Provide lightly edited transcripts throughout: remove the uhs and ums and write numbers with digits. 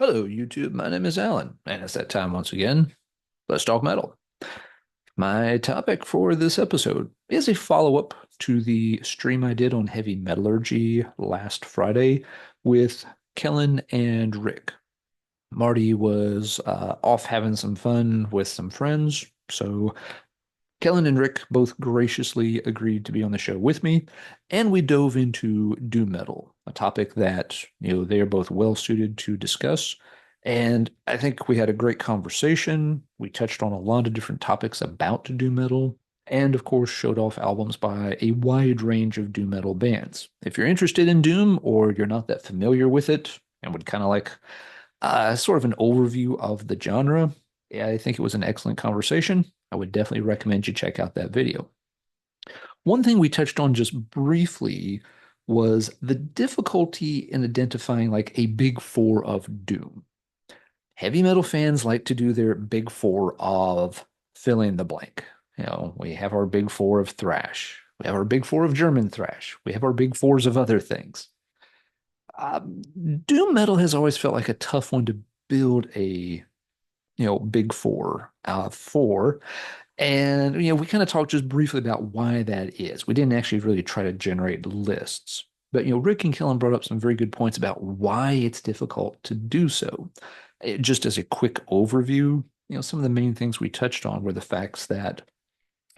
Hello, YouTube. My name is Alan, and it's that time once again. Let's talk metal. My topic for this episode is a follow-up to the stream I did on heavy metallurgy last Friday with Kellen and Rick. Marty was off having some fun with some friends, so Kellen and Rick both graciously agreed to be on the show with me, and we dove into doom metal, a topic that, they are both well suited to discuss. And I think we had a great conversation. We touched on a lot of different topics about doom metal, and of course, showed off albums by a wide range of doom metal bands. If you're interested in doom or you're not that familiar with it and would kind of like sort of an overview of the genre, yeah, I think it was an excellent conversation. I would definitely recommend you check out that video. One thing we touched on just briefly was the difficulty in identifying like a big four of doom. Heavy metal fans like to do their big four of fill in the blank. We have our big four of thrash. We have our big four of German thrash. We have our big fours of other things. Um, Doom metal has always felt like a tough one to build a, big four for. And, we kind of talked just briefly about why that is. We didn't actually really try to generate lists. But, Rick and Kellen brought up some very good points about why it's difficult to do so. Just as a quick overview, some of the main things we touched on were the facts that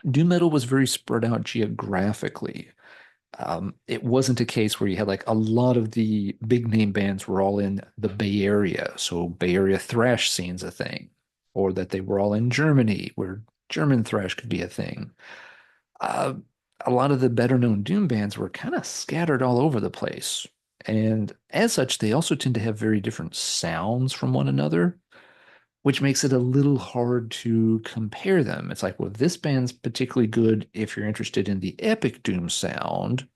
doom metal was very spread out geographically. It wasn't a case where you had like a lot of the big name bands were all in the Bay Area, so Bay Area thrash scene's a thing, or that they were all in Germany, where German thrash could be a thing. Uh, a lot of the better known doom bands were kind of scattered all over the place. And as such, they also tend to have very different sounds from one another, which makes it a little hard to compare them. It's like, well, this band's particularly good if you're interested in the epic doom sound,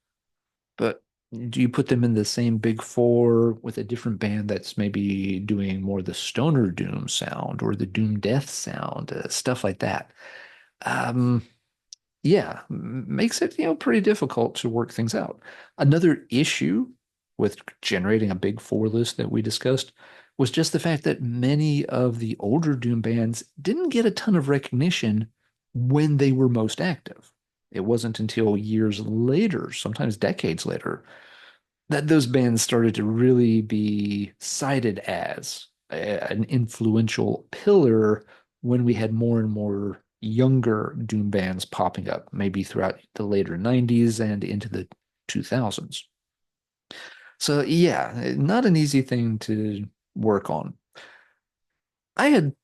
but do you put them in the same big four with a different band that's maybe doing more the stoner doom sound or the doom death sound, stuff like that? Um, yeah, makes it, pretty difficult to work things out. Another issue with generating a big four list that we discussed was just the fact that many of the older doom bands didn't get a ton of recognition when they were most active. It wasn't until years later, sometimes decades later, that those bands started to really be cited as an influential pillar when we had more and more younger doom bands popping up, maybe throughout the later 90s and into the 2000s. So yeah, not an easy thing to work on. I had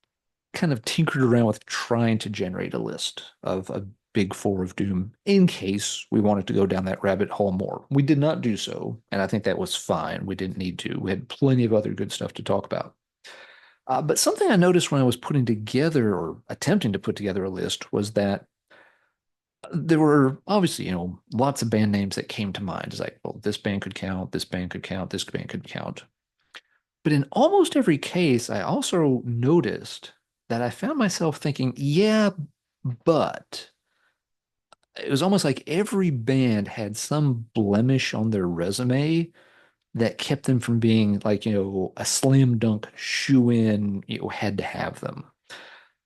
kind of tinkered around with trying to generate a list of a big four of Doom in case we wanted to go down that rabbit hole more. We did not do so, and I think that was fine. We didn't need to. We had plenty of other good stuff to talk about. But something I noticed when I was putting together or attempting to put together a list was that there were obviously, lots of band names that came to mind. It's like, well, this band could count, this band could count, this band could count. But in almost every case, I also noticed that I found myself thinking, yeah, but it was almost like every band had some blemish on their resume that kept them from being like, a slam dunk shoe in, had to have them.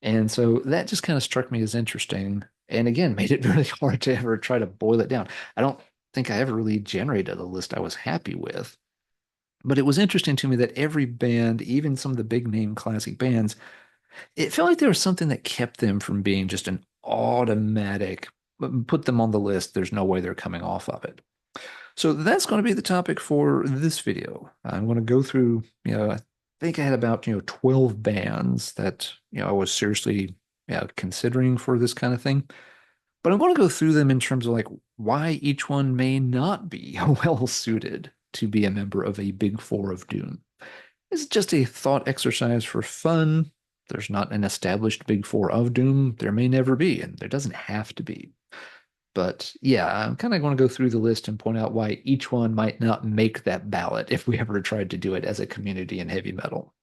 And so that just kind of struck me as interesting. And again, made it really hard to ever try to boil it down. I don't think I ever really generated a list I was happy with. But it was interesting to me that every band, even some of the big name classic bands, it felt like there was something that kept them from being just an automatic, put them on the list, there's no way they're coming off of it. So that's going to be the topic for this video. I'm going to go through, I think I had about, 12 bands that, I was seriously, considering for this kind of thing. But I'm going to go through them in terms of like why each one may not be well suited to be a member of a big four of Doom. It's just a thought exercise for fun. There's not an established big four of Doom. There may never be, and there doesn't have to be. But yeah, I'm kind of going to go through the list and point out why each one might not make that ballot if we ever tried to do it as a community in heavy metal.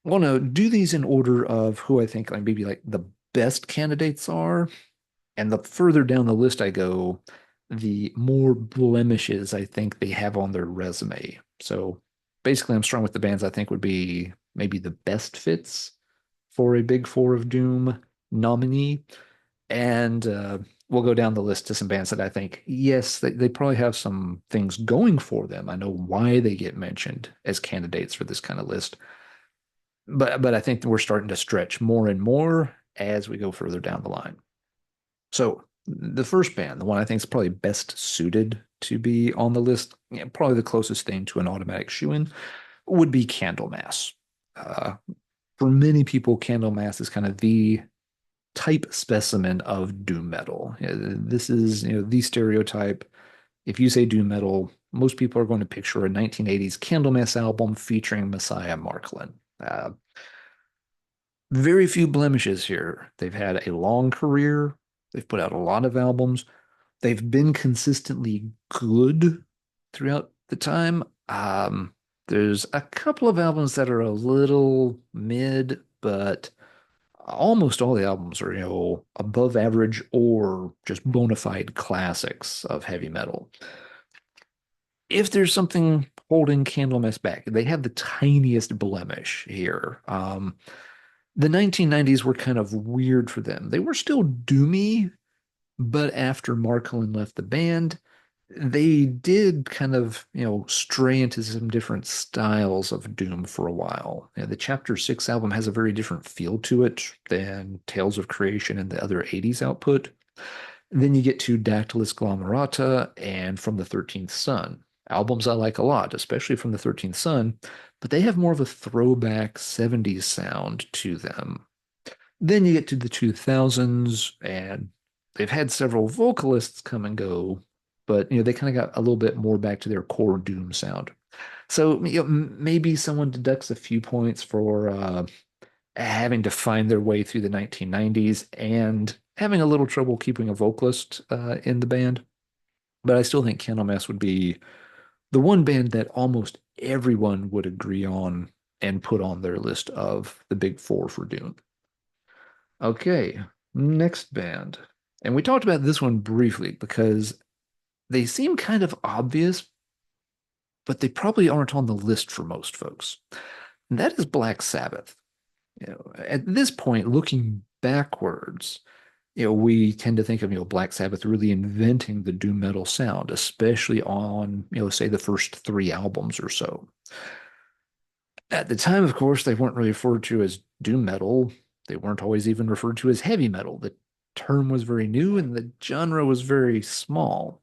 I want to do these in order of who I think like maybe like the best candidates are. And the further down the list I go, the more blemishes I think they have on their resume. So basically I'm strong with the bands I think would be maybe the best fits for a Big Four of Doom nominee. And we'll go down the list to some bands that I think, yes, they probably have some things going for them. I know why they get mentioned as candidates for this kind of list. But I think we're starting to stretch more and more as we go further down the line. So the first band, the one I think is probably best suited to be on the list, yeah, probably the closest thing to an automatic shoe-in, would be Candlemass. Uh, for many people, Candlemass is kind of the type specimen of doom metal. This is, the stereotype. If you say doom metal, most people are going to picture a 1980s Candlemass album featuring Messiah Marklin. Very few blemishes here. They've had a long career. They've put out a lot of albums. They've been consistently good throughout the time. There's a couple of albums that are a little mid, but almost all the albums are, above average or just bona fide classics of heavy metal. If there's something holding Candlemass back, they have the tiniest blemish here. The 1990s were kind of weird for them. They were still doomy, but after Marklin left the band, they did kind of, stray into some different styles of doom for a while. The Chapter 6 album has a very different feel to it than Tales of Creation and the other 80s output. Then you get to Dactylus Glomerata and From the 13th Sun. Albums I like a lot, especially From the 13th Sun, but they have more of a throwback 70s sound to them. Then you get to the 2000s, and they've had several vocalists come and go, but they kind of got a little bit more back to their core doom sound. So maybe someone deducts a few points for having to find their way through the 1990s and having a little trouble keeping a vocalist in the band. But I still think Candlemass would be the one band that almost everyone would agree on and put on their list of the big four for Doom. Okay, next band. And we talked about this one briefly because they seem kind of obvious, but they probably aren't on the list for most folks. And that is Black Sabbath. At this point, looking backwards, we tend to think of, Black Sabbath really inventing the doom metal sound, especially on, say the first three albums or so. At the time, of course, they weren't really referred to as doom metal. They weren't always even referred to as heavy metal. The term was very new and the genre was very small.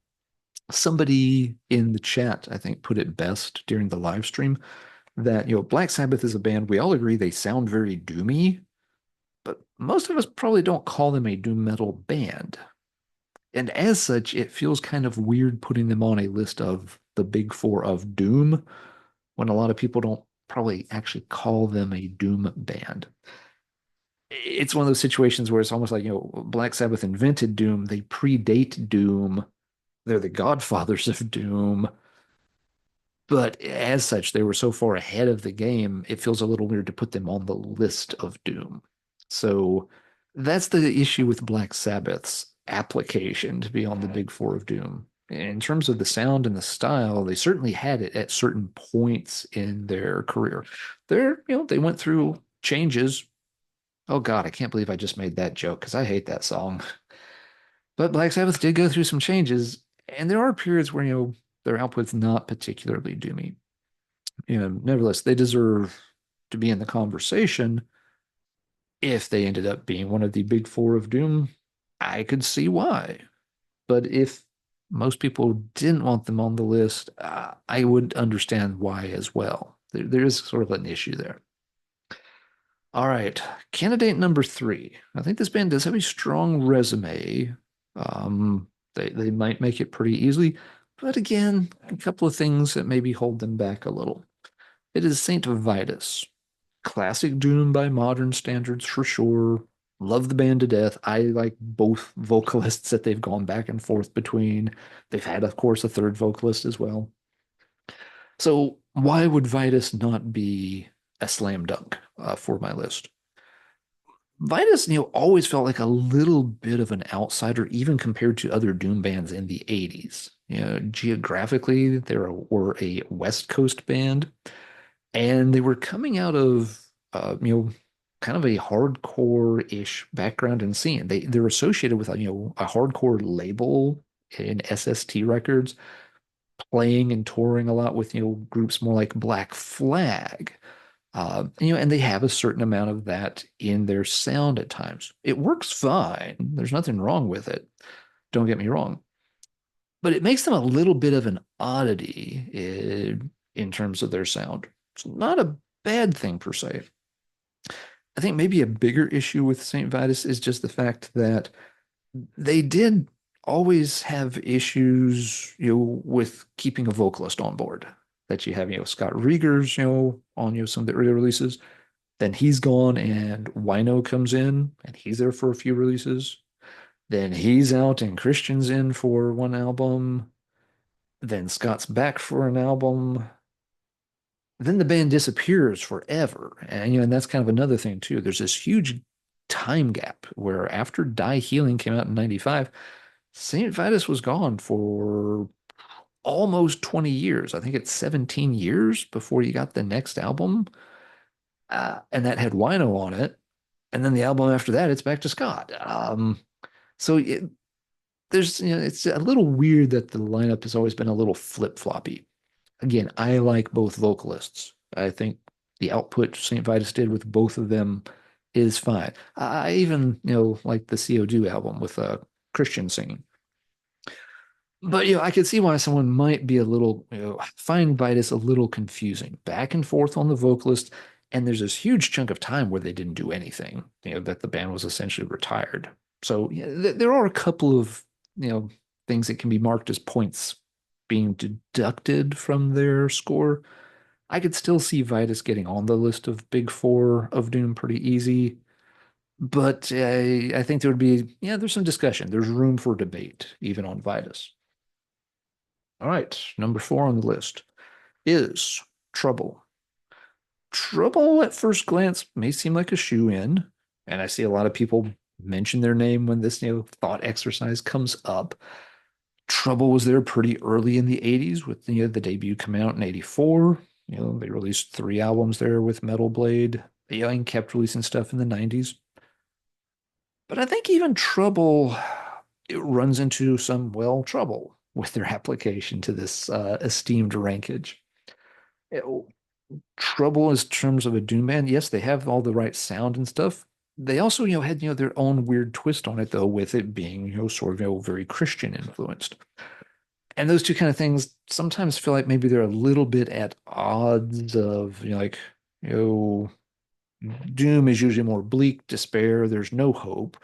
Somebody in the chat, I think, put it best during the live stream that, Black Sabbath is a band, we all agree they sound very doomy, but most of us probably don't call them a doom metal band. And as such, it feels kind of weird putting them on a list of the big four of doom when a lot of people don't probably actually call them a doom band. It's one of those situations where it's almost like, Black Sabbath invented doom, they predate doom, they're the godfathers of doom. But as such, they were so far ahead of the game, it feels a little weird to put them on the list of Doom. So that's the issue with Black Sabbath's application to be on the big four of Doom. In terms of the sound and the style, they certainly had it at certain points in their career. They went through changes. Oh God, I can't believe I just made that joke because I hate that song. But Black Sabbath did go through some changes, and there are periods where, their output's not particularly doomy. Nevertheless, they deserve to be in the conversation. If they ended up being one of the big four of Doom, I could see why. But if most people didn't want them on the list, I would understand why as well. There is sort of an issue there. All right, candidate number three. I think this band does have a strong resume. They might make it pretty easily, but again, a couple of things that maybe hold them back a little. It is Saint Vitus. Classic Doom by modern standards for sure. Love the band to death. I like both vocalists that they've gone back and forth between. They've had, of course, a third vocalist as well. So why would Vitus not be a slam dunk for my list? Vitus, always felt like a little bit of an outsider, even compared to other Doom bands in the 80s. Geographically, they were a West Coast band. And they were coming out of kind of a hardcore-ish background and scene. They're associated with a hardcore label in SST Records, playing and touring a lot with groups more like Black Flag. And they have a certain amount of that in their sound at times. It works fine. There's nothing wrong with it. Don't get me wrong. But it makes them a little bit of an oddity in terms of their sound. It's not a bad thing per se. I think maybe a bigger issue with St. Vitus is just the fact that they did always have issues, with keeping a vocalist on board. That you have, Scott Riegers, on, some of the early releases. Then he's gone and Wino comes in and he's there for a few releases. Then he's out and Christian's in for one album. Then Scott's back for an album. Then the band disappears forever. And that's kind of another thing too. There's this huge time gap where after Die Healing came out in 95, St. Vitus was gone for almost 20 years. I think it's 17 years before you got the next album. And that had Wino on it. And then the album after that, it's back to Scott. So it's a little weird that the lineup has always been a little flip-floppy. Again, I like both vocalists. I think the output St. Vitus did with both of them is fine. I even, like the CO2 album with Christian singing. But I could see why someone might be a little, find Vitus a little confusing. Back and forth on the vocalist, and there's this huge chunk of time where they didn't do anything, that the band was essentially retired. So yeah, there are a couple of, things that can be marked as points being deducted from their score. I could still see Vitus getting on the list of big four of Doom pretty easy. But I think there would be, there's some discussion. There's room for debate, even on Vitus. All right, number 4 on the list is Trouble. Trouble at first glance may seem like a shoe-in, and I see a lot of people mention their name when this, thought exercise comes up. Trouble was there pretty early in the 80s with the debut coming out in 84. They released 3 albums there with Metal Blade. And kept releasing stuff in the 90s. But I think even Trouble, it runs into some, trouble with their application to this esteemed rankage. It- Trouble in terms of a doom band, yes, they have all the right sound and stuff. They also, had, their own weird twist on it, though, with it being, sort of, very Christian influenced. And those two kind of things sometimes feel like maybe they're a little bit at odds of, like, you know, doom is usually more bleak, despair, there's no hope.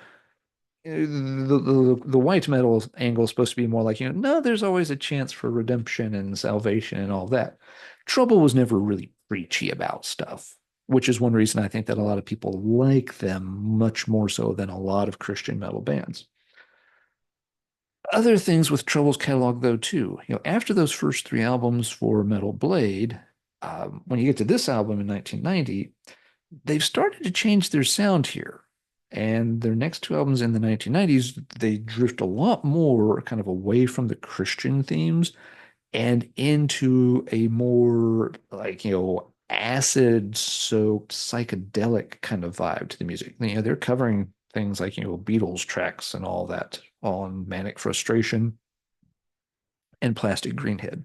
The white metal angle is supposed to be more like, no, there's always a chance for redemption and salvation and all that. Trouble was never really preachy about stuff, which is one reason I think that a lot of people like them much more so than a lot of Christian metal bands. Other things with Trouble's catalog, though, too. After those first 3 albums for Metal Blade, when you get to this album in 1990, they've started to change their sound here. And their next 2 albums in the 1990s, they drift a lot more kind of away from the Christian themes and into a more like, acid-soaked psychedelic kind of vibe to the music. They're covering things like, Beatles tracks and all that on Manic Frustration and Plastic Greenhead.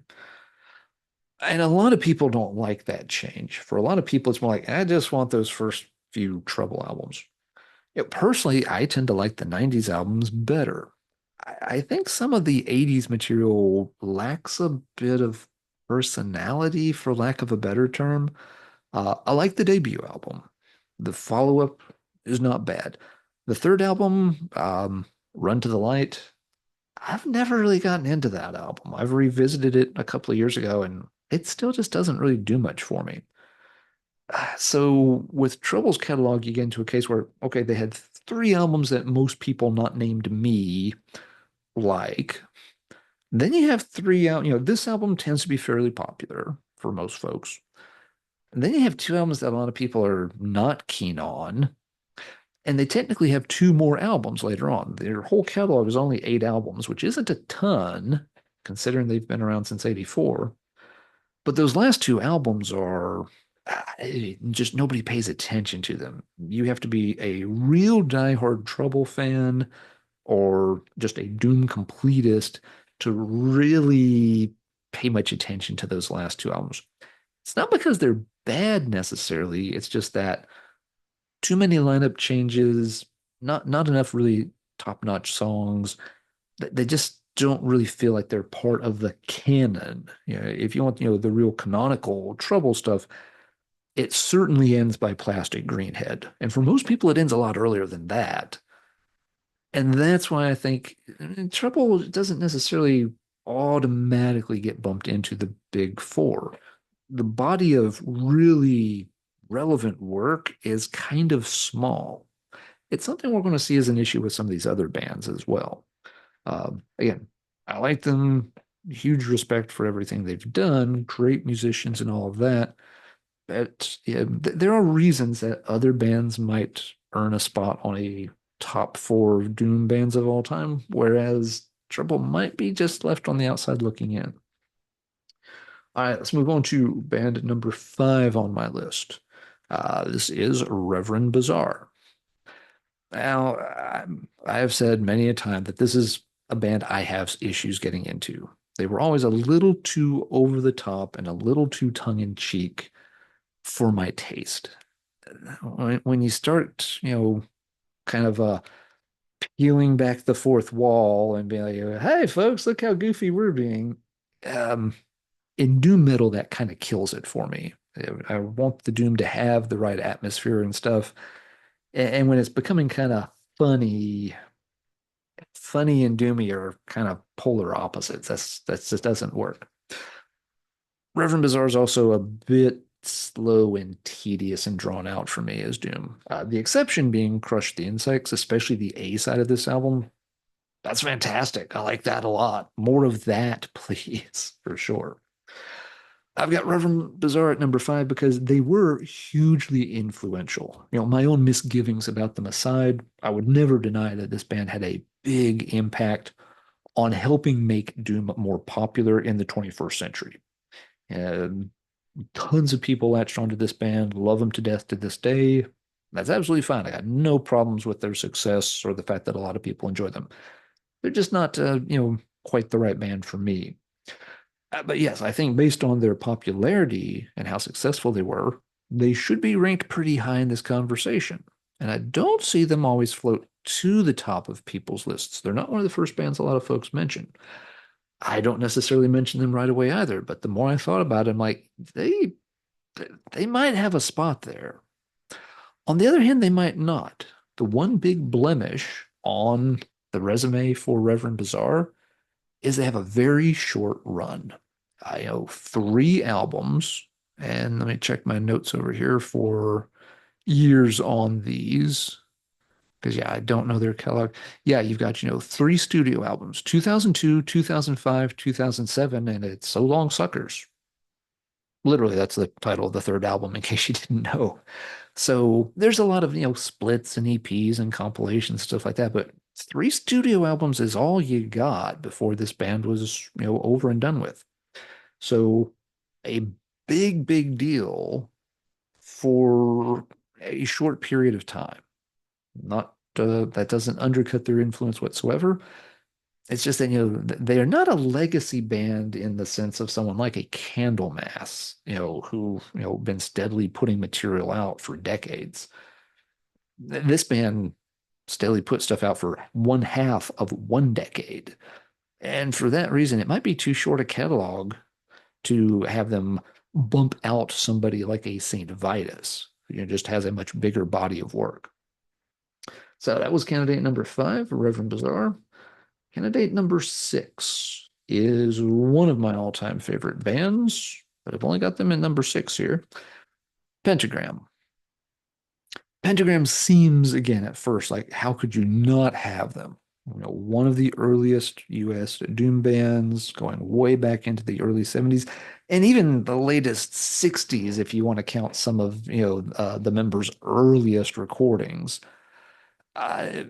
And a lot of people don't like that change. For a lot of people, it's more like, I just want those first few Trouble albums. Personally, I tend to like the 90s albums better. I think some of the 80s material lacks a bit of personality, for lack of a better term. I like the debut album. The follow-up is not bad. The third album, Run to the Light, I've never really gotten into that album. I've revisited it a couple of years ago, and it still just doesn't really do much for me. So with Trouble's catalog, you get into a case where, okay, they had 3 albums that most people not named me like. Then you have 3 out, this album tends to be fairly popular for most folks. And then you have 2 albums that a lot of people are not keen on. And they technically have 2 more albums later on. Their whole catalog is only 8 albums, which isn't a ton, considering they've been around since 84. But those last 2 albums are just nobody pays attention to them. You have to be a real diehard Trouble fan or just a Doom completist to really pay much attention to those last two albums. It's not because they're bad necessarily. It's just that too many lineup changes, not enough really top-notch songs. They just don't really feel like they're part of the canon. If you want, the real canonical Trouble stuff, it certainly ends by Plastic Greenhead. And for most people, it ends a lot earlier than that. And that's why I think Trouble doesn't necessarily automatically get bumped into the big four. The body of really relevant work is kind of small. It's something we're going to see as an issue with some of these other bands as well. Again, I like them, huge respect for everything they've done, great musicians and all of that. But yeah, there are reasons that other bands might earn a spot on a top four Doom bands of all time, whereas Trouble might be just left on the outside looking in. All right, let's move on to band number five on my list. This is Reverend Bizarre. Now, I have said many a time that this is a band I have issues getting into. They were always a little too over the top and a little too tongue in cheek for my taste. When you start, kind of peeling back the fourth wall and being like, "Hey, folks, look how goofy we're being," um, in doom metal, that kind of kills it for me. I want the doom to have the right atmosphere and stuff. And when it's becoming kind of funny and doomy are kind of polar opposites. That just doesn't work. Reverend Bizarre is also a bit slow and tedious and drawn out for me as Doom. The exception being Crush the Insects, especially the A side of this album. That's fantastic. I like that a lot. More of that, please, for sure. I've got Reverend Bizarre at number five because they were hugely influential. My own misgivings about them aside, I would never deny that this band had a big impact on helping make Doom more popular in the 21st century. And tons of people latched onto this band, love them to death to this day. That's absolutely fine. I got no problems with their success or the fact that a lot of people enjoy them. They're just not, quite the right band for me. But yes, I think based on their popularity and how successful they were, they should be ranked pretty high in this conversation. And I don't see them always float to the top of people's lists. They're not one of the first bands a lot of folks mention. I don't necessarily mention them right away either, but the more I thought about it, I'm like, they might have a spot there. On the other hand, they might not. The one big blemish on the resume for Reverend Bizarre is they have a very short run. I know three albums, and let me check my notes over here for years on these. Because yeah, I don't know their catalog. Yeah, you've got, three studio albums, 2002, 2005, 2007, and it's So Long Suckers. Literally, that's the title of the third album, in case you didn't know. So there's a lot of, splits and EPs and compilations, stuff like that. But three studio albums is all you got before this band was, over and done with. So a big, big deal for a short period of time. Not that doesn't undercut their influence whatsoever. It's just that, they are not a legacy band in the sense of someone like a Candlemass, who, been steadily putting material out for decades. This band steadily put stuff out for one half of one decade. And for that reason, it might be too short a catalog to have them bump out somebody like a Saint Vitus, who just has a much bigger body of work. So that was candidate number five, Reverend Bizarre. Candidate number six is one of my all-time favorite bands, but I've only got them in number six here. Pentagram. Pentagram seems, again, at first, like how could you not have them? One of the earliest US doom bands going way back into the early 70s and even the latest 60s, if you want to count some of, the members' earliest recordings. Uh,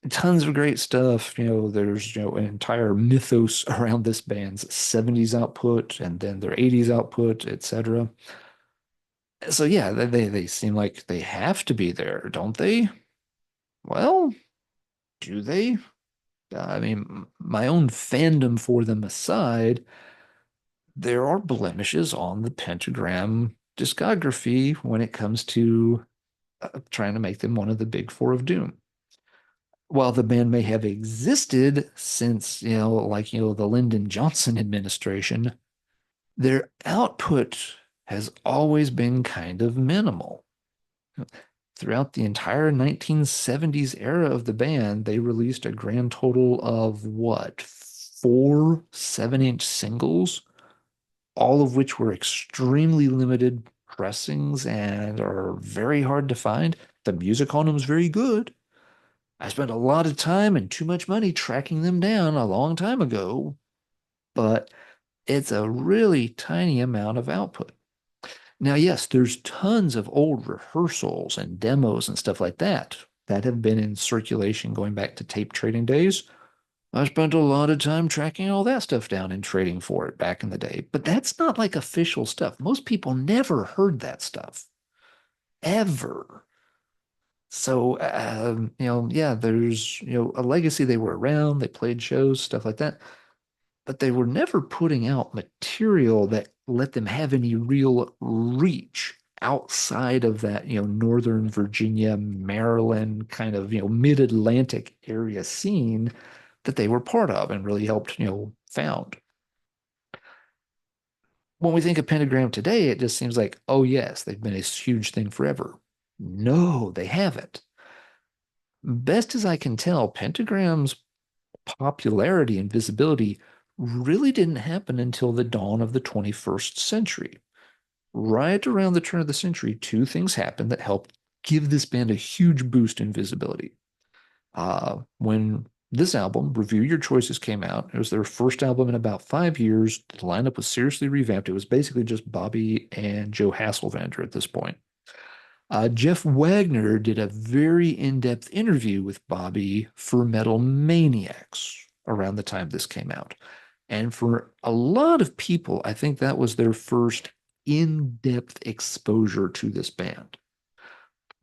Tons of great stuff. There's, an entire mythos around this band's 70s output and then their 80s output, etc. So yeah, they seem like they have to be there, don't they? Well, do they? I mean, my own fandom for them aside, there are blemishes on the Pentagram discography when it comes to trying to make them one of the big four of doom. While the band may have existed since, the Lyndon Johnson administration, their output has always been kind of minimal. Throughout the entire 1970s era of the band, they released a grand total of what, four 7-inch singles, all of which were extremely limited pressings and are very hard to find. The music on them is very good. I spent a lot of time and too much money tracking them down a long time ago, but it's a really tiny amount of output. Now, yes, there's tons of old rehearsals and demos and stuff like that that have been in circulation going back to tape trading days. I spent a lot of time tracking all that stuff down and trading for it back in the day, but that's not like official stuff. Most people never heard that stuff ever. So, yeah, there's, a legacy. They were around, they played shows, stuff like that, but they were never putting out material that let them have any real reach outside of that, Northern Virginia, Maryland kind of, mid-Atlantic area scene that they were part of and really helped, found. When we think of Pentagram today, it just seems like, oh, yes, they've been a huge thing forever. No, they haven't. Best as I can tell, Pentagram's popularity and visibility really didn't happen until the dawn of the 21st century. Right around the turn of the century, two things happened that helped give this band a huge boost in visibility. When this album, Review Your Choices, came out, it was their first album in about 5 years. The lineup was seriously revamped. It was basically just Bobby and Joe Hasselvander at this point. Jeff Wagner did a very in-depth interview with Bobby for Metal Maniacs around the time this came out. And for a lot of people, I think that was their first in-depth exposure to this band.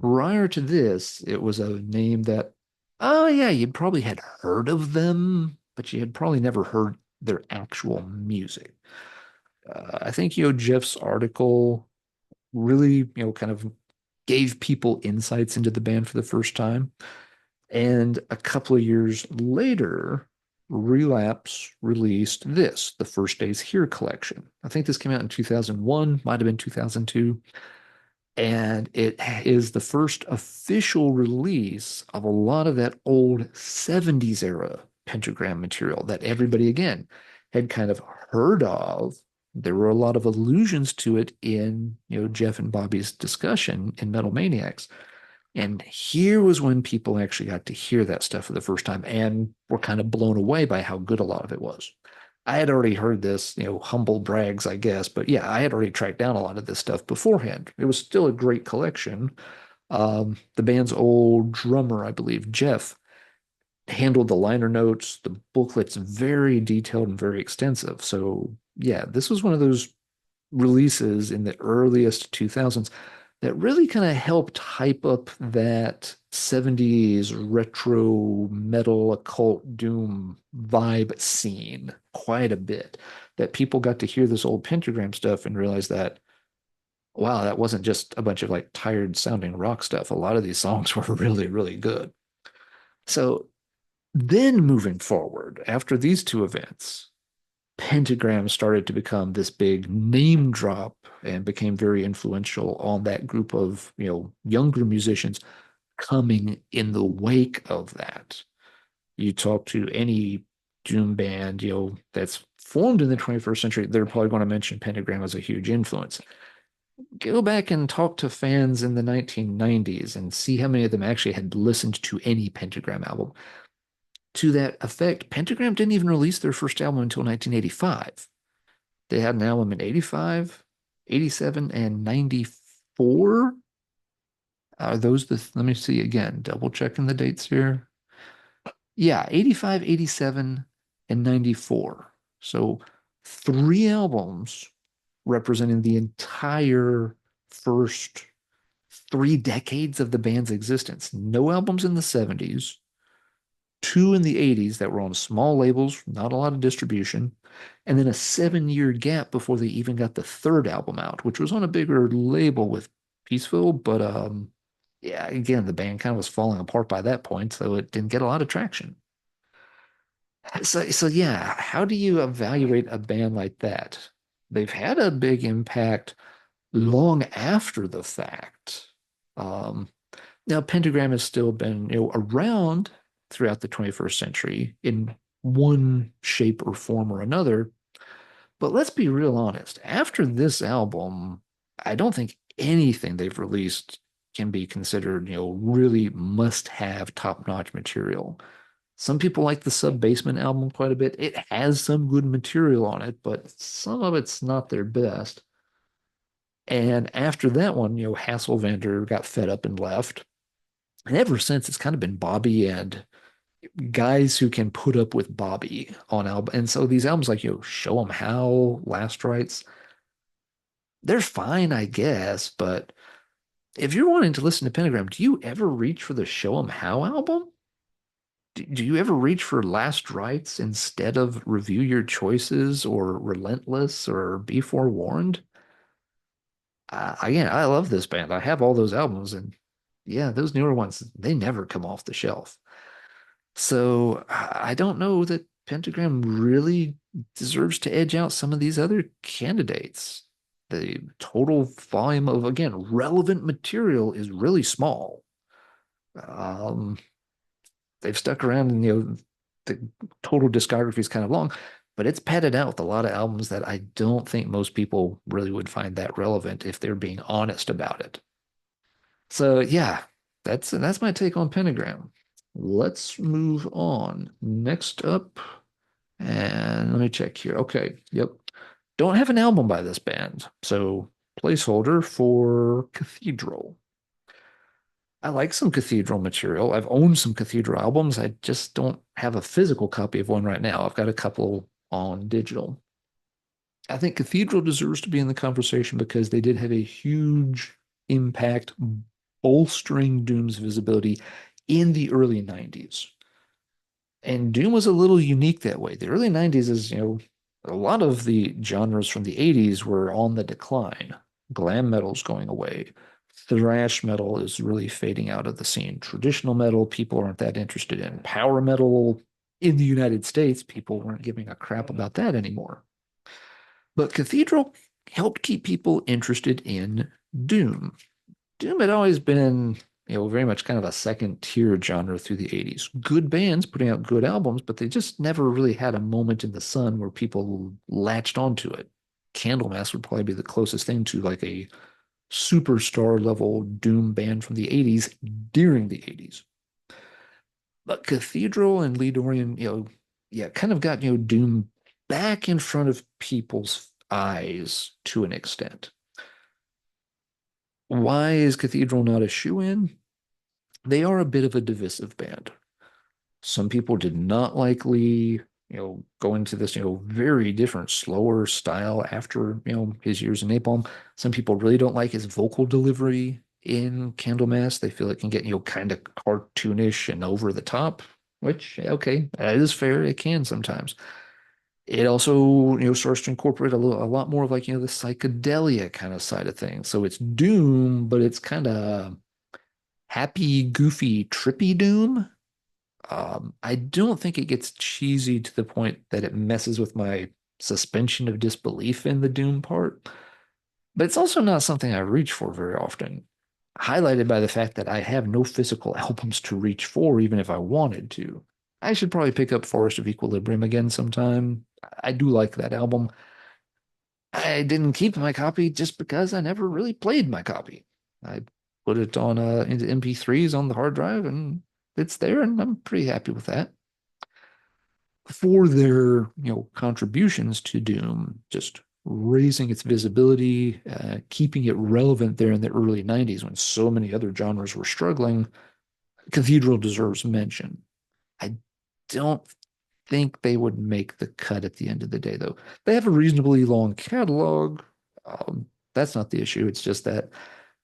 Prior to this, it was a name that, oh yeah, you probably had heard of them, but you had probably never heard their actual music. I think, Jeff's article really, kind of gave people insights into the band for the first time. And a couple of years later, Relapse released this, the First Days Here collection. I think this came out in 2001, might have been 2002. And it is the first official release of a lot of that old 70s era Pentagram material that everybody, again, had kind of heard of. There were a lot of allusions to it in, Jeff and Bobby's discussion in Metal Maniacs. And here was when people actually got to hear that stuff for the first time and were kind of blown away by how good a lot of it was. I had already heard this, humble brags, I guess, but yeah, I had already tracked down a lot of this stuff beforehand. It was still a great collection. The band's old drummer, I believe, Jeff, handled the liner notes. The booklet's very detailed and very extensive. So yeah, this was one of those releases in the earliest 2000s that really kind of helped hype up that 70s retro metal occult doom vibe scene quite a bit. That people got to hear this old Pentagram stuff and realize that, wow, that wasn't just a bunch of like tired sounding rock stuff. A lot of these songs were really, really good. So then moving forward, after these two events, Pentagram started to become this big name drop and became very influential on that group of, younger musicians coming in the wake of that. You talk to any doom band, that's formed in the 21st century, they're probably going to mention Pentagram as a huge influence. Go back and talk to fans in the 1990s and see how many of them actually had listened to any Pentagram album. To that effect, Pentagram didn't even release their first album until 1985. They had an album in 85, 87, and 94. Are those let me see again, double checking the dates here. Yeah, 85, 87, and 94. So three albums representing the entire first 3 decades of the band's existence. No albums in the 70s, two in the 80s that were on small labels, not a lot of distribution, and then a 7 year gap before they even got the third album out, which was on a bigger label with Peaceful, but yeah, again, the band kind of was falling apart by that point, so it didn't get a lot of traction. So yeah, how do you evaluate a band like that? They've had a big impact long after the fact. Um, Now, Pentagram has still been, around throughout the 21st century in one shape or form or another. But let's be real honest. After this album, I don't think anything they've released can be considered, really must-have top-notch material. Some people like the Sub Basement album quite a bit. It has some good material on it, but some of it's not their best. And after that one, Hasselvander got fed up and left. And ever since, it's kind of been Bobby and guys who can put up with Bobby on album. And so these albums like, Show 'em How, Last Rites, they're fine, I guess. But if you're wanting to listen to Pentagram, do you ever reach for the Show 'em How album? Do you ever reach for Last Rites instead of Review Your Choices or Relentless or Be Forewarned? Again, I love this band. I have all those albums, and yeah, those newer ones, they never come off the shelf. So I don't know that Pentagram really deserves to edge out some of these other candidates. The total volume of, again, relevant material is really small. Um, they've stuck around and, the total discography is kind of long, but it's padded out with a lot of albums that I don't think most people really would find that relevant if they're being honest about it. So yeah, that's my take on Pentagram. Let's move on. Next up, and let me check here. Okay, yep. Don't have an album by this band, so placeholder for Cathedral. I like some Cathedral material. I've owned some Cathedral albums. I just don't have a physical copy of one right now. I've got a couple on digital. I think Cathedral deserves to be in the conversation because they did have a huge impact bolstering Doom's visibility in the early 90s. And Doom was a little unique that way. The early 90s is, a lot of the genres from the 80s were on the decline. Glam metal's going away. Thrash metal is really fading out of the scene. Traditional metal, people aren't that interested in. Power metal in the United States, people weren't giving a crap about that anymore. But Cathedral helped keep people interested in Doom. Doom had always been, very much kind of a second tier genre through the 80s. Good bands putting out good albums, but they just never really had a moment in the sun where people latched onto it. Candlemass would probably be the closest thing to like a superstar level Doom band from the 80s during the 80s. But Cathedral and Lee Dorian, yeah, kind of got, Doom back in front of people's eyes to an extent. Why is Cathedral not a shoe-in? They are a bit of a divisive band. Some people did not like Lee, go into this, very different, slower style after, his years in Napalm. Some people really don't like his vocal delivery in Candlemass. They feel it can get, kind of cartoonish and over the top, which, okay, that is fair. It can sometimes. It also, starts to incorporate a lot more of like, the psychedelia kind of side of things. So it's Doom, but it's kind of happy, goofy, trippy Doom. I don't think it gets cheesy to the point that it messes with my suspension of disbelief in the Doom part. But it's also not something I reach for very often, highlighted by the fact that I have no physical albums to reach for, even if I wanted to. I should probably pick up Forest of Equilibrium again sometime. I do like that album. I didn't keep my copy just because I never really played my copy. I put it on into MP3s on the hard drive and it's there and I'm pretty happy with that. For their, contributions to Doom, just raising its visibility, keeping it relevant there in the early 90s when so many other genres were struggling, Cathedral deserves mention. I don't think they would make the cut at the end of the day, though. They have a reasonably long catalog. That's not the issue. It's just that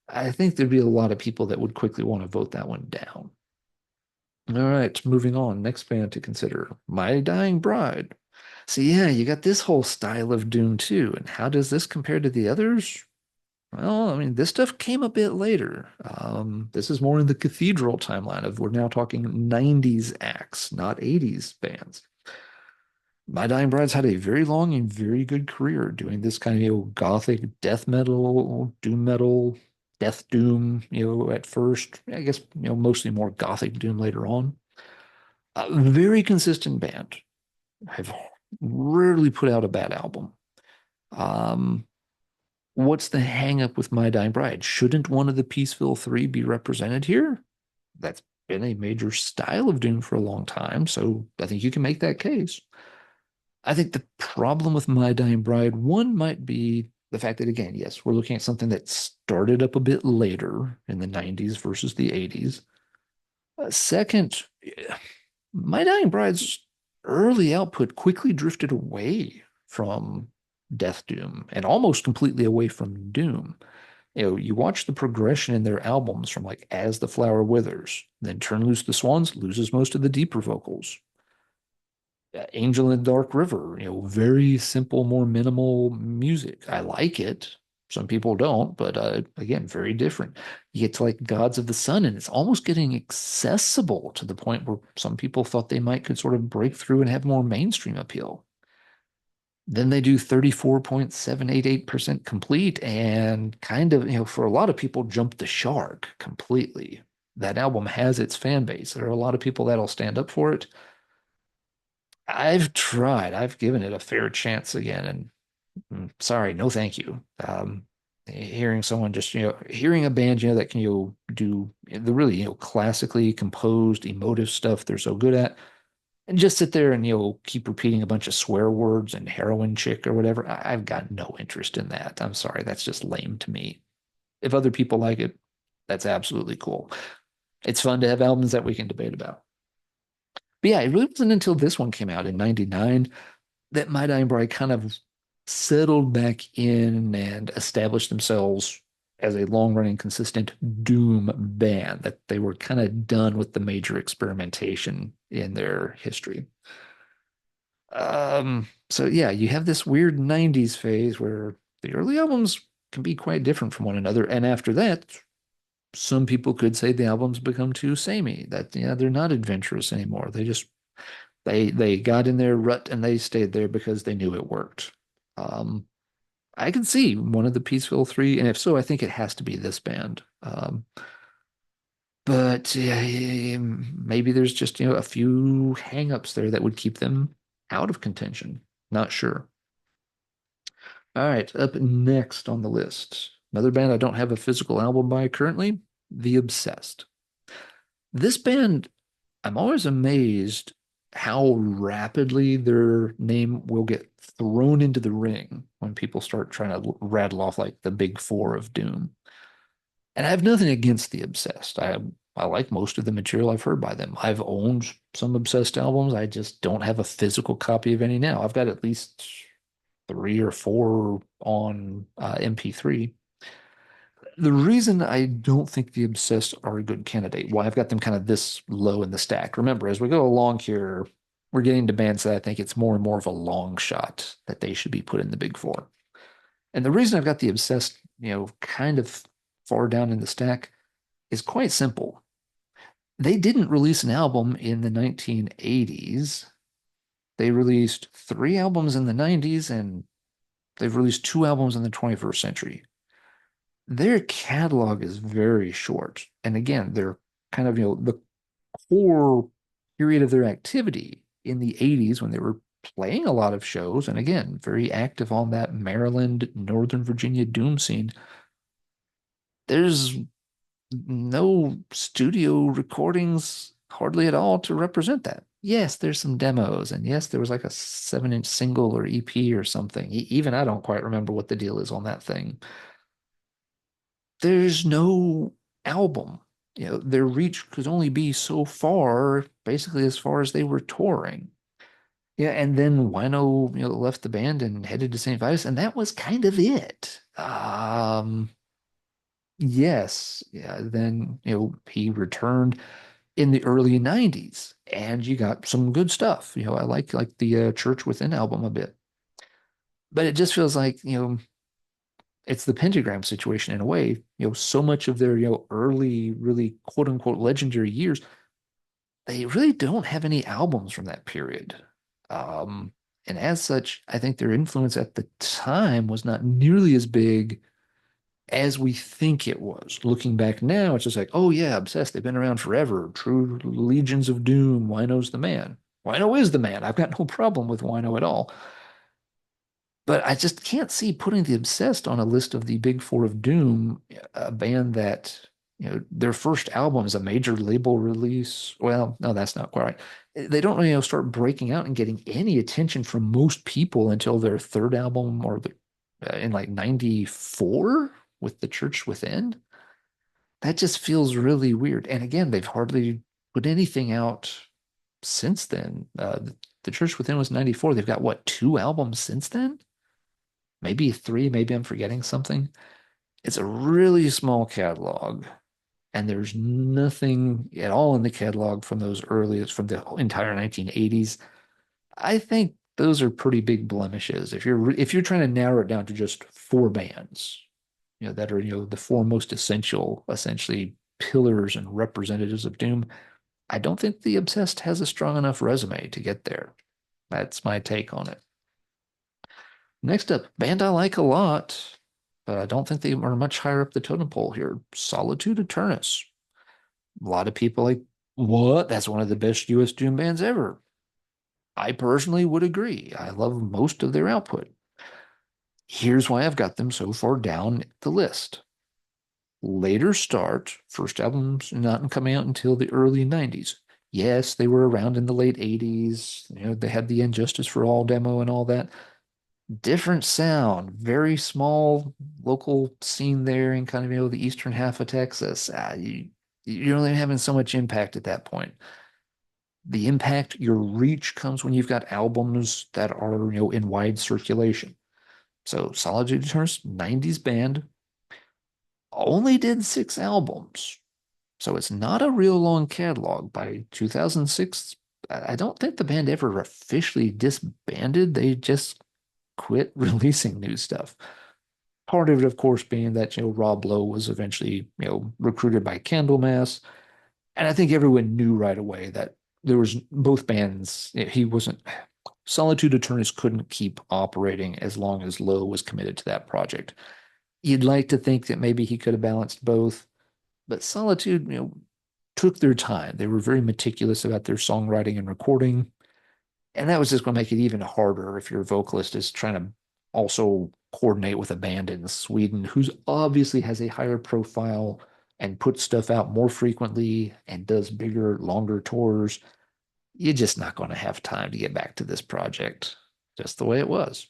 I think there'd be a lot of people that would quickly want to vote that one down. All right, moving on. Next band to consider, My Dying Bride. So yeah, you got this whole style of Doom too. And how does this compare to the others? Well, I mean, this stuff came a bit later. This is more in the Cathedral timeline of we're now talking 90s acts, not 80s bands. My Dying Bride's had a very long and very good career doing this kind of, gothic death metal, doom metal, death doom, at first. I guess, mostly more gothic doom later on. A very consistent band. I've rarely put out a bad album. Um, what's the hang up with My Dying Bride? Shouldn't one of the Peaceville Three be represented here? That's been a major style of doom for a long time, so I think you can make that case. I think the problem with My Dying Bride, one might be the fact that, again, yes, we're looking at something that started up a bit later in the 90s versus the 80s. Second, My Dying Bride's early output quickly drifted away from Death Doom and almost completely away from Doom. You watch the progression in their albums from like As the Flower Withers, then Turn Loose the Swans loses most of the deeper vocals. Angel in the Dark River, very simple, more minimal music. I like it. Some people don't, but again, very different. You get to like Gods of the Sun, and it's almost getting accessible to the point where some people thought they might could sort of break through and have more mainstream appeal. Then they do 34.788% complete and kind of, for a lot of people, jump the shark completely. That album has its fan base. There are a lot of people that'll stand up for it. I've tried. I've given it a fair chance again, and sorry, no thank you. Hearing someone just, hearing a band, that can, do the really, classically composed, emotive stuff they're so good at, and just sit there and, keep repeating a bunch of swear words and heroin chick or whatever. I've got no interest in that. I'm sorry, that's just lame to me. If other people like it, that's absolutely cool. It's fun to have albums that we can debate about. But yeah, it really wasn't until this one came out in '99 that My Dying Bride kind of settled back in and established themselves as a long-running, consistent Doom band, that they were kind of done with the major experimentation in their history. So yeah, you have this weird 90s phase where the early albums can be quite different from one another. And after that, some people could say the albums become too samey, that they're not adventurous anymore. They got in their rut and they stayed there because they knew it worked. Um, I can see one of the Peaceville Three, and if so, I think it has to be this band. But yeah, maybe there's just a few hangups there that would keep them out of contention. Not sure. All right, up next on the list, another band I don't have a physical album by currently, The Obsessed. This band, I'm always amazed how rapidly their name will get thrown into the ring when people start trying to rattle off like the big four of Doom. And I have nothing against the Obsessed. I like most of the material I've heard by them. I've owned some Obsessed albums. I just don't have a physical copy of any now. I've got at least three or four on MP3. The reason I don't think the Obsessed are a good candidate, why I've got them kind of this low in the stack. Remember, as we go along here, we're getting to bands that I think it's more and more of a long shot that they should be put in the big four. And the reason I've got the Obsessed, kind of far down in the stack is quite simple. They didn't release an album in the 1980s. They released three albums in the 90s, and they've released two albums in the 21st century. Their catalog is very short. And again, they're kind of, the core period of their activity in the 80s when they were playing a lot of shows, and again, very active on that Maryland, Northern Virginia doom scene. There's no studio recordings hardly at all to represent that. Yes, there's some demos, and yes, there was like a 7-inch single or EP or something. Even I don't quite remember what the deal is on that thing. There's no album. Their reach could only be so far, basically as far as they were touring. Yeah, and then Wino, left the band and headed to St. Vitus, and that was kind of it. Yes, yeah. Then, he returned in the early 90s, and you got some good stuff. I like the Church Within album a bit. But it just feels like, it's the Pentagram situation in a way. So much of their, early, really quote unquote legendary years, they really don't have any albums from that period. Um, and as such, I think their influence at the time was not nearly as big as we think it was. Looking back now, it's just like, oh yeah, obsessed. They've been around forever. True legions of doom. Wino's the man. Wino is the man. I've got no problem with Wino at all. But I just can't see putting the Obsessed on a list of the big four of doom, a band that, their first album is a major label release. Well, no, that's not quite right. They don't really, start breaking out and getting any attention from most people until their third album or in like 94 with The Church Within. That just feels really weird. And again, they've hardly put anything out since then. The Church Within was 94. They've got what, two albums since then? Maybe three, maybe I'm forgetting something. It's a really small catalog, and there's nothing at all in the catalog from those earliest, from the entire 1980s. I think those are pretty big blemishes. If you're trying to narrow it down to just four bands, that are, the four most essential, essentially pillars and representatives of Doom, I don't think the Obsessed has a strong enough resume to get there. That's my take on it. Next up, band I like a lot, but I don't think they are much higher up the totem pole here. Solitude Eternus. A lot of people like, what? That's one of the best US Doom bands ever. I personally would agree. I love most of their output. Here's why I've got them so far down the list. Later start, first albums not coming out until the early 90s. Yes, they were around in the late 80s. They had the Injustice for All demo and all that. Different sound, very small local scene there in kind of, the eastern half of Texas. You're only having so much impact at that point. The impact, your reach comes when you've got albums that are, in wide circulation. So Solitude Eternus, 90s band, only did six albums. So it's not a real long catalog. By 2006, I don't think the band ever officially disbanded. They just quit releasing new stuff. Part of it, of course, being that, Rob Lowe was eventually, recruited by Candlemass. And I think everyone knew right away that there was both bands. He wasn't, Solitude Eternus couldn't keep operating as long as Lowe was committed to that project. You'd like to think that maybe he could have balanced both, but Solitude, took their time. They were very meticulous about their songwriting and recording. And that was just going to make it even harder if your vocalist is trying to also coordinate with a band in Sweden who's obviously has a higher profile and puts stuff out more frequently and does bigger, longer tours. You're just not going to have time to get back to this project, just the way it was.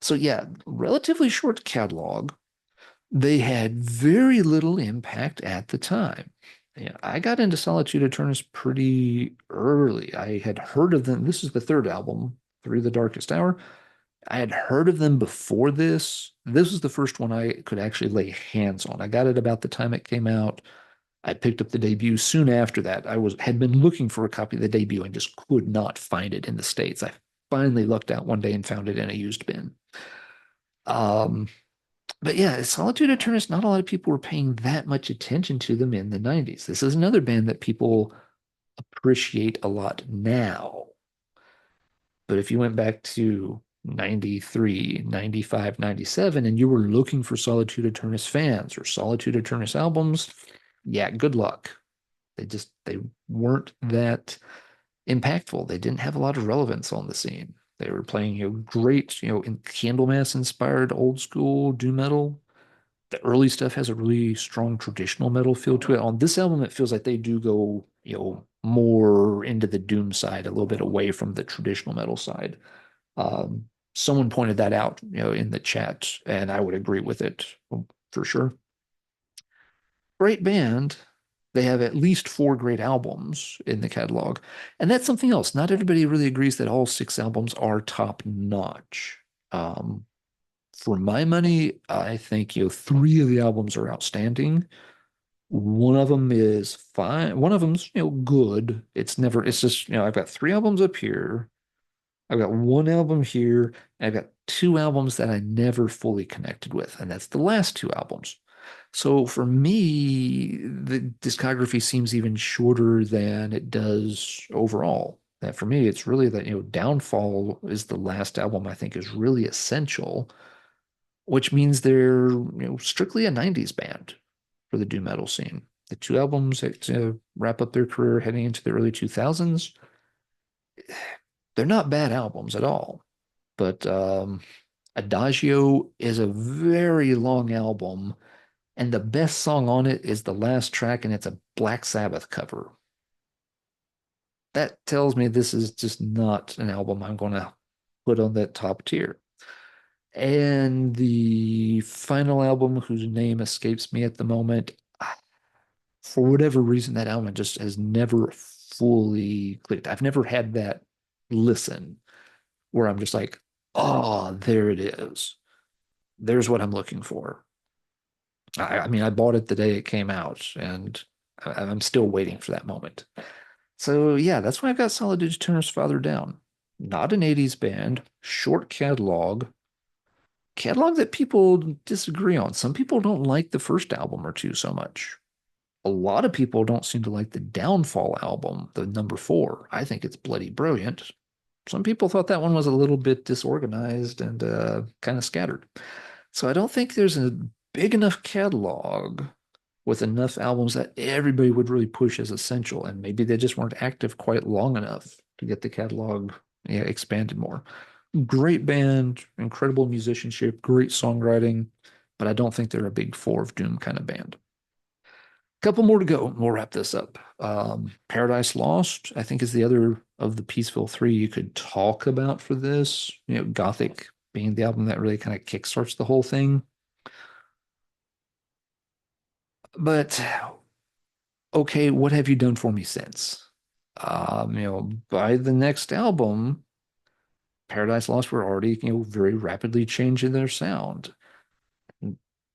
So, yeah, relatively short catalog. They had very little impact at the time. Yeah, I got into Solitude Eternus pretty early. I had heard of them. This is the third album, Through the Darkest Hour. I had heard of them before this. This was the first one I could actually lay hands on. I got it about the time it came out. I picked up the debut soon after that. Had been looking for a copy of the debut and just could not find it in the States. I finally lucked out one day and found it in a used bin. Um, but yeah, Solitude Eternus, not a lot of people were paying that much attention to them in the 90s. This is another band that people appreciate a lot now. But if you went back to 93, 95, 97, and you were looking for Solitude Eternus fans or Solitude Eternus albums, yeah, good luck. They weren't that impactful. They didn't have a lot of relevance on the scene. They were playing, great, in Candlemass inspired old school doom metal. The early stuff has a really strong traditional metal feel to it. On this album, it feels like they do go, more into the doom side, a little bit away from the traditional metal side. Someone pointed that out, in the chat, and I would agree with it for sure. Great band, They have at least four great albums in the catalog. And that's something else. Not everybody really agrees that all six albums are top notch. Um, for my money, I think, three of the albums are outstanding. One of them is fine. One of them's, good. It's just, I've got three albums up here. I've got one album here. And I've got two albums that I never fully connected with, and that's the last two albums. So for me, the discography seems even shorter than it does overall. That for me, it's really that, Downfall is the last album I think is really essential, which means they're, strictly a 90s band for the doom metal scene. The two albums that wrap up their career heading into the early 2000s, they're not bad albums at all. But Adagio is a very long album, and the best song on it is the last track, and it's a Black Sabbath cover. That tells me this is just not an album I'm going to put on that top tier. And the final album, whose name escapes me at the moment, for whatever reason, that album just has never fully clicked. I've never had that listen where I'm just like, oh, there it is. There's what I'm looking for. I mean, I bought it the day it came out, and I'm still waiting for that moment. So yeah, that's why I've got Solitude's Turner's Father down. Not an 80s band, short catalog that people disagree on. Some people don't like the first album or two so much. A lot of people don't seem to like the Downfall album, the number four. I think it's bloody brilliant. Some people thought that one was a little bit disorganized and kind of scattered. So I don't think there's a big enough catalog with enough albums that everybody would really push as essential. And maybe they just weren't active quite long enough to get the catalog, expanded more. Great band, incredible musicianship, great songwriting, but I don't think they're a big four of doom kind of band. Couple more to go, and we'll wrap this up. Paradise Lost, I think, is the other of the Peaceful Three you could talk about for this. Gothic being the album that really kind of kickstarts the whole thing. But okay, what have you done for me since? By the next album, Paradise Lost were already, very rapidly changing their sound.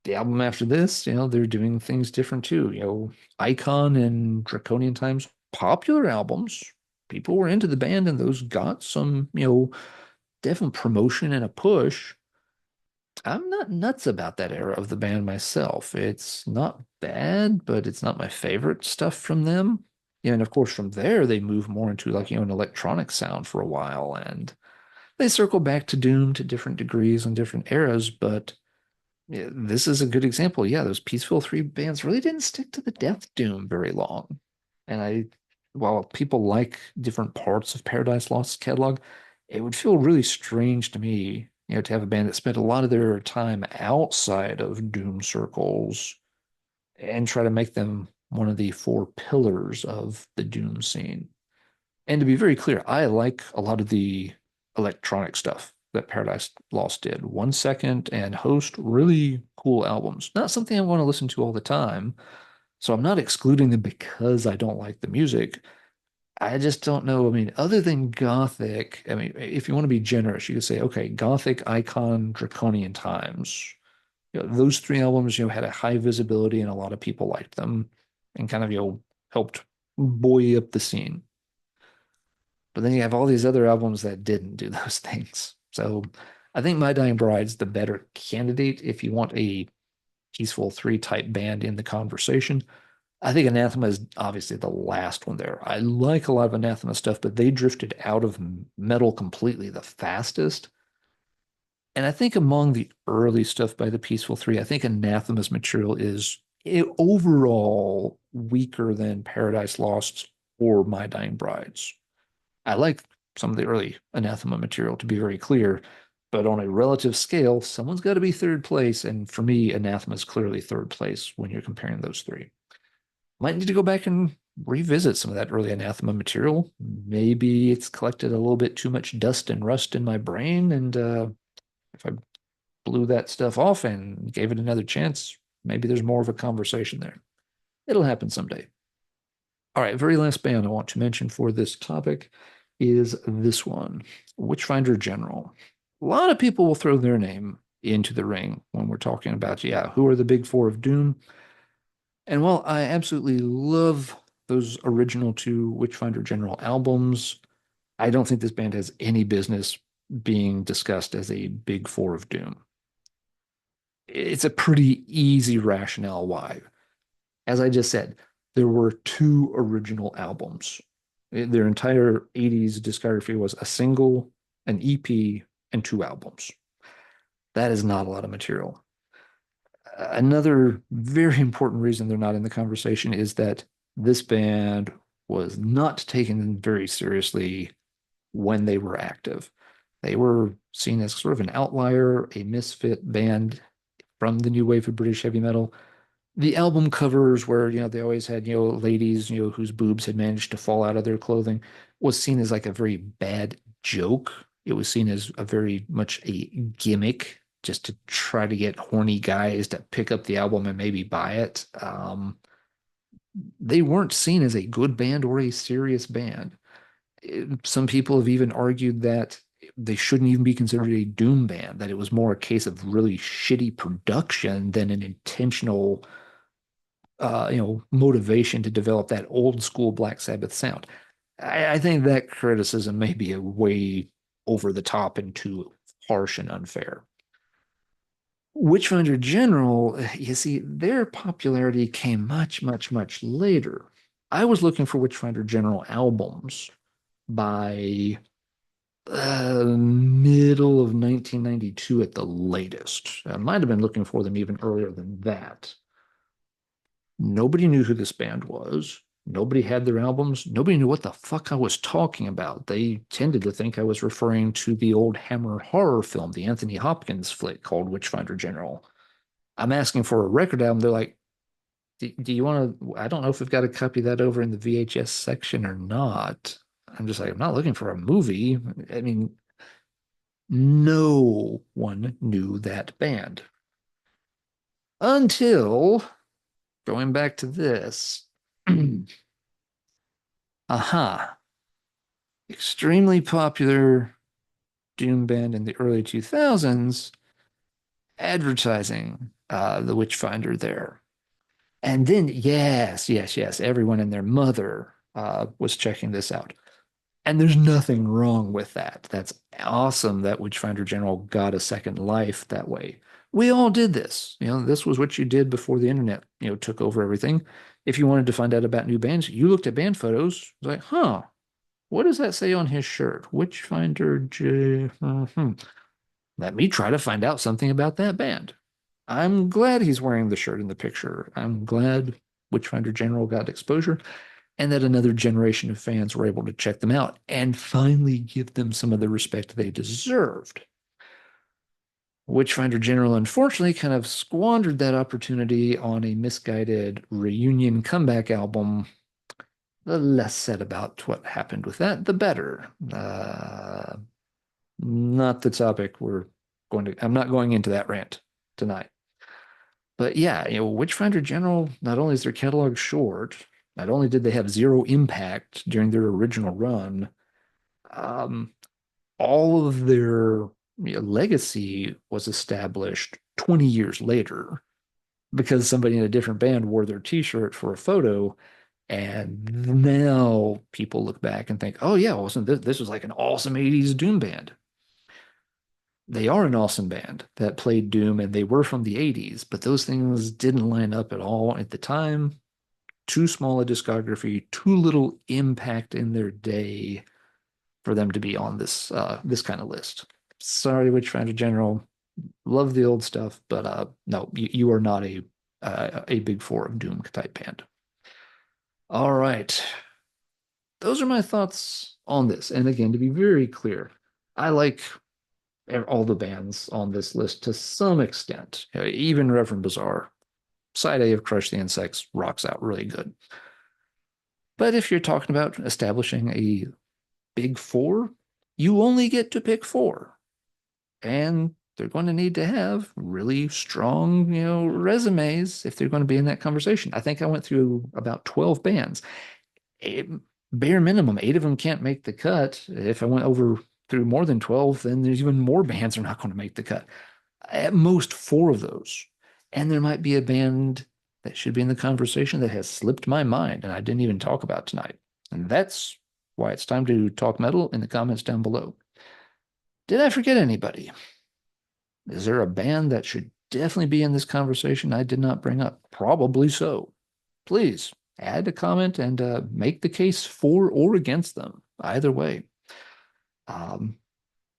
The album after this, they're doing things different too. Icon and Draconian Times, popular albums. People were into the band and those got some, definite promotion and a push. I'm not nuts about that era of the band myself. It's not bad, but it's not my favorite stuff from them. And of course, from there, they move more into like, an electronic sound for a while. And they circle back to Doom to different degrees and different eras. But yeah, this is a good example. Yeah, those Peaceful Three bands really didn't stick to the death doom very long. And while people like different parts of Paradise Lost's catalog, it would feel really strange to me, to have a band that spent a lot of their time outside of doom circles and try to make them one of the four pillars of the doom scene. And to be very clear, I like a lot of the electronic stuff that Paradise Lost did. 1 Second and Host, really cool albums. Not something I want to listen to all the time. So I'm not excluding them because I don't like the music. I just don't know. I mean, other than Gothic, I mean, if you want to be generous, you could say, okay, Gothic, Icon, Draconian Times. Those three albums, had a high visibility and a lot of people liked them and kind of, helped buoy up the scene. But then you have all these other albums that didn't do those things. So I think My Dying Bride's the better candidate if you want a Peaceful Three type band in the conversation. I think Anathema is obviously the last one there. I like a lot of Anathema stuff, but they drifted out of metal completely the fastest. And I think among the early stuff by the Peaceful Three, I think Anathema's material is overall weaker than Paradise Lost or My Dying Brides. I like some of the early Anathema material, to be very clear, but on a relative scale, someone's got to be third place. And for me, Anathema is clearly third place when you're comparing those three. Might need to go back and revisit some of that early Anathema material. Maybe it's collected a little bit too much dust and rust in my brain. And if I blew that stuff off and gave it another chance, maybe there's more of a conversation there. It'll happen someday. All right, very last band I want to mention for this topic is this one, Witchfinder General. A lot of people will throw their name into the ring when we're talking about, yeah, who are the big four of Doom? And while I absolutely love those original two Witchfinder General albums, I don't think this band has any business being discussed as a big four of Doom. It's a pretty easy rationale why. As I just said, there were two original albums. Their entire 80s discography was a single, an EP, and two albums. That is not a lot of material. Another very important reason they're not in the conversation is that this band was not taken very seriously when they were active. They were seen as sort of an outlier, a misfit band from the new wave of British heavy metal. The album covers where, they always had, ladies, whose boobs had managed to fall out of their clothing was seen as like a very bad joke. It was seen as a very much a gimmick just to try to get horny guys to pick up the album and maybe buy it. They weren't seen as a good band or a serious band. Some people have even argued that they shouldn't even be considered a doom band, that it was more a case of really shitty production than an intentional motivation to develop that old school Black Sabbath sound. I think that criticism may be a way over the top and too harsh and unfair. Witchfinder General, you see, their popularity came much, much, much later. I was looking for Witchfinder General albums by middle of 1992 at the latest. I might have been looking for them even earlier than that. Nobody knew who this band was. Nobody had their albums. Nobody knew what the fuck I was talking about. They tended to think I was referring to the old Hammer horror film, the Anthony Hopkins flick called Witchfinder General. I'm asking for a record album. They're like, do you want to? I don't know if we've got a copy of that over in the VHS section or not. I'm just like, I'm not looking for a movie. I mean, no one knew that band until going back to this. Aha. Extremely popular Doom band in the early 2000s, advertising the Witchfinder there. And then, yes, yes, yes, everyone and their mother was checking this out. And there's nothing wrong with that. That's awesome that Witchfinder General got a second life that way. We all did this. This was what you did before the internet, took over everything. If you wanted to find out about new bands, you looked at band photos, like, huh, what does that say on his shirt? Witchfinder Let me try to find out something about that band. I'm glad he's wearing the shirt in the picture. I'm glad Witchfinder General got exposure and that another generation of fans were able to check them out and finally give them some of the respect they deserved. Witchfinder General, unfortunately, kind of squandered that opportunity on a misguided reunion comeback album. The less said about what happened with that, the better. Not the topic I'm not going into that rant tonight. But yeah, Witchfinder General, not only is their catalog short, not only did they have zero impact during their original run, um, all of their legacy was established 20 years later because somebody in a different band wore their t-shirt for a photo. And now people look back and think, oh, yeah, wasn't this was like an awesome 80s Doom band. They are an awesome band that played Doom and they were from the 80s, but those things didn't line up at all at the time. Too small a discography, too little impact in their day for them to be on this kind of list. Sorry, Witchfinder General. Love the old stuff, but no, you are not a big four of Doom type band. All right. Those are my thoughts on this. And again, to be very clear, I like all the bands on this list to some extent. Even Reverend Bizar, side A of Crush the Insects rocks out really good. But if you're talking about establishing a big four, you only get to pick four. And they're going to need to have really strong, resumes if they're going to be in that conversation. I think I went through about 12 bands. eight, bare minimum, eight of them can't make the cut. If I went over through more than 12, then there's even more bands are not going to make the cut. At most four of those. And there might be a band that should be in the conversation that has slipped my mind and I didn't even talk about tonight. And that's why it's time to talk metal in the comments down below. Did I forget anybody? Is there a band that should definitely be in this conversation I did not bring up? Probably so. Please add a comment and make the case for or against them. Either way. Um,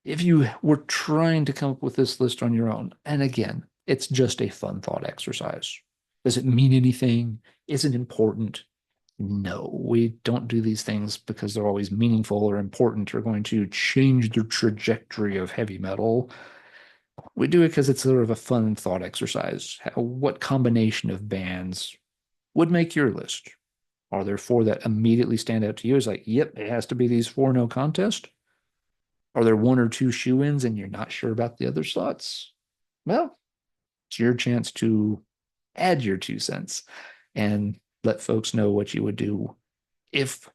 if you were trying to come up with this list on your own, and again, it's just a fun thought exercise. Does it mean anything? Is it important? No, we don't do these things because they're always meaningful or important or going to change the trajectory of heavy metal. We do it because it's sort of a fun thought exercise. What combination of bands would make your list? Are there four that immediately stand out to you as like, yep, it has to be these four, no contest? Are there one or two shoe-ins and you're not sure about the other slots? Well, it's your chance to add your 2 cents and let folks know what you would do if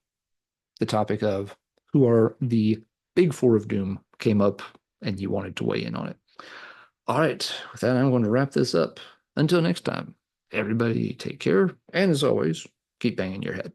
the topic of who are the big four of doom came up and you wanted to weigh in on it. All right, with that, I'm going to wrap this up. Until next time, everybody take care. And as always, keep banging your head.